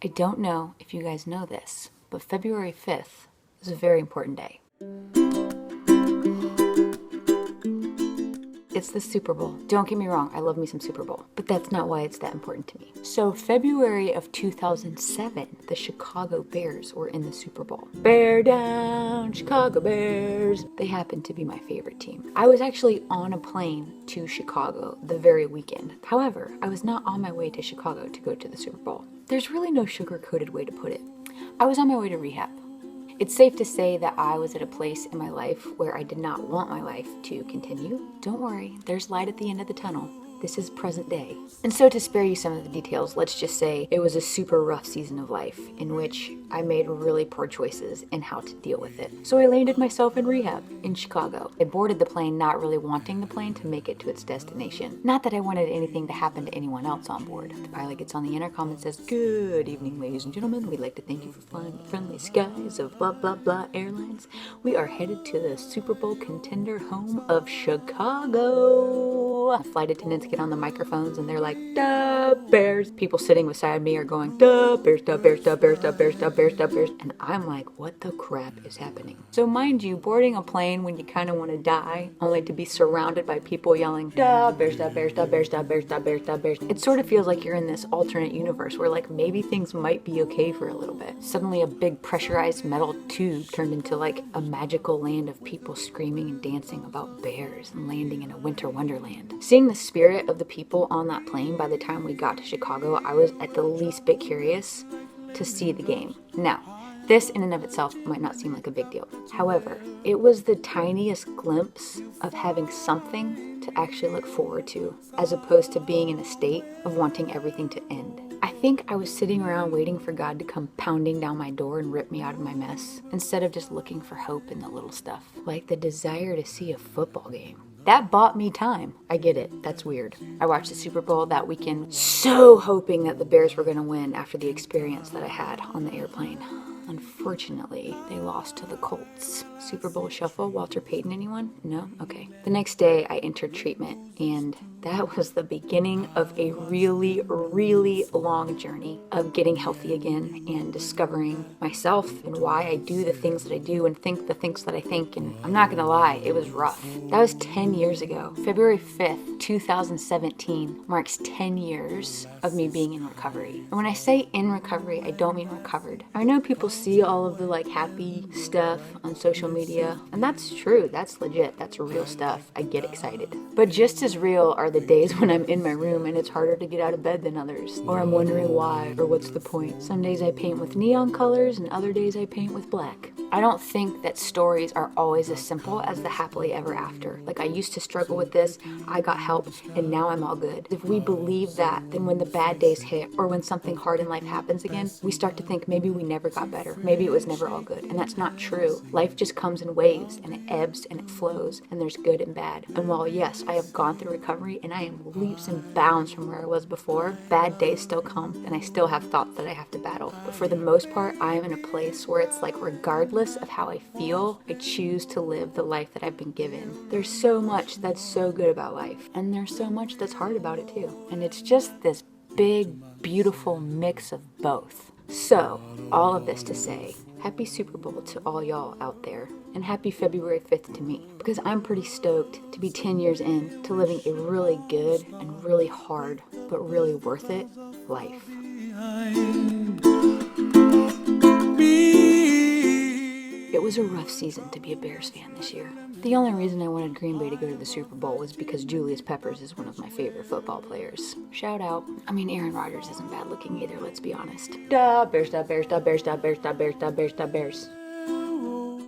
I don't know if you guys know this, but February 5th is a very important day. It's the Super Bowl. Don't get me wrong, I love me some Super Bowl, but that's not why it's that important to me. So February of 2007, the Chicago Bears were in the Super Bowl. Bear down, Chicago Bears. They happened to be my favorite team. I was actually on a plane to Chicago the very weekend. However, I was not on my way to Chicago to go to the Super Bowl. There's really no sugar-coated way to put it. I was on my way to rehab. It's safe to say that I was at a place in my life where I did not want my life to continue. Don't worry, there's light at the end of the tunnel. This is present day. And so to spare you some of the details, let's just say it was a super rough season of life in which I made really poor choices in how to deal with it. So I landed myself in rehab in Chicago. I boarded the plane not really wanting the plane to make it to its destination. Not that I wanted anything to happen to anyone else on board. The pilot gets on the intercom and says, "Good evening, ladies and gentlemen. We'd like to thank you for flying the friendly skies of blah, blah, blah airlines. We are headed to the Super Bowl contender home of Chicago." Flight attendants get on the microphones and they're like, "Da Bears." People sitting beside me are going, "Da Bears, da Bears, da Bears, da Bears, da Bears, da Bears." And I'm like, what the crap is happening? So mind you, boarding a plane when you kind of want to die, only to be surrounded by people yelling, "Da Bears, da Bears, da Bears, da Bears, da Bears, da Bears." It sort of feels like you're in this alternate universe where like maybe things might be okay for a little bit. Suddenly a big pressurized metal tube turned into like a magical land of people screaming and dancing about bears and landing in a winter wonderland. Seeing the spirit of the people on that plane by the time we got to Chicago, I was at the least bit curious to see the game. Now, this in and of itself might not seem like a big deal. However, it was the tiniest glimpse of having something to actually look forward to, as opposed to being in a state of wanting everything to end. I think I was sitting around waiting for God to come pounding down my door and rip me out of my mess, instead of just looking for hope in the little stuff, like the desire to see a football game. That bought me time. I get it. That's weird. I watched the Super Bowl that weekend, so hoping that the Bears were going to win after the experience that I had on the airplane. Unfortunately, they lost to the Colts. Super Bowl shuffle, Walter Payton, anyone? No? Okay. The next day, I entered treatment, and that was the beginning of a really, really long journey of getting healthy again and discovering myself and why I do the things that I do and think the things that I think. And I'm not gonna lie, it was rough. That was 10 years ago. February 5th, 2017 marks 10 years of me being in recovery. And when I say in recovery, I don't mean recovered. I know people see all of the like happy stuff on social media, and that's true, that's legit, that's real stuff. I get excited. But just as real are the days when I'm in my room and it's harder to get out of bed than others, or I'm wondering why, or what's the point. Some days I paint with neon colors and other days I paint with black. I don't think that stories are always as simple as the happily ever after. Like, I used to struggle with this, I got help, and now I'm all good. If we believe that, then when the bad days hit, or when something hard in life happens again, we start to think maybe we never got better. Maybe it was never all good. And that's not true. Life just comes in waves, and it ebbs and it flows, and there's good and bad. And while yes, I have gone through recovery and I am leaps and bounds from where I was before, bad days still come, and I still have thoughts that I have to battle. But for the most part, I am in a place where it's like, regardless of how I feel, I choose to live the life that I've been given. There's so much that's so good about life, and there's so much that's hard about it too. And it's just this big, beautiful mix of both. So, all of this to say, happy Super Bowl to all y'all out there, and happy February 5th to me, because I'm pretty stoked to be 10 years in to living a really good and really hard, but really worth it life. It was a rough season to be a Bears fan this year. The only reason I wanted Green Bay to go to the Super Bowl was because Julius Peppers is one of my favorite football players. Shout out. I mean, Aaron Rodgers isn't bad looking either, let's be honest. Da Bears, da Bears, da Bears, da Bears, da Bears, da Bears, da Bears.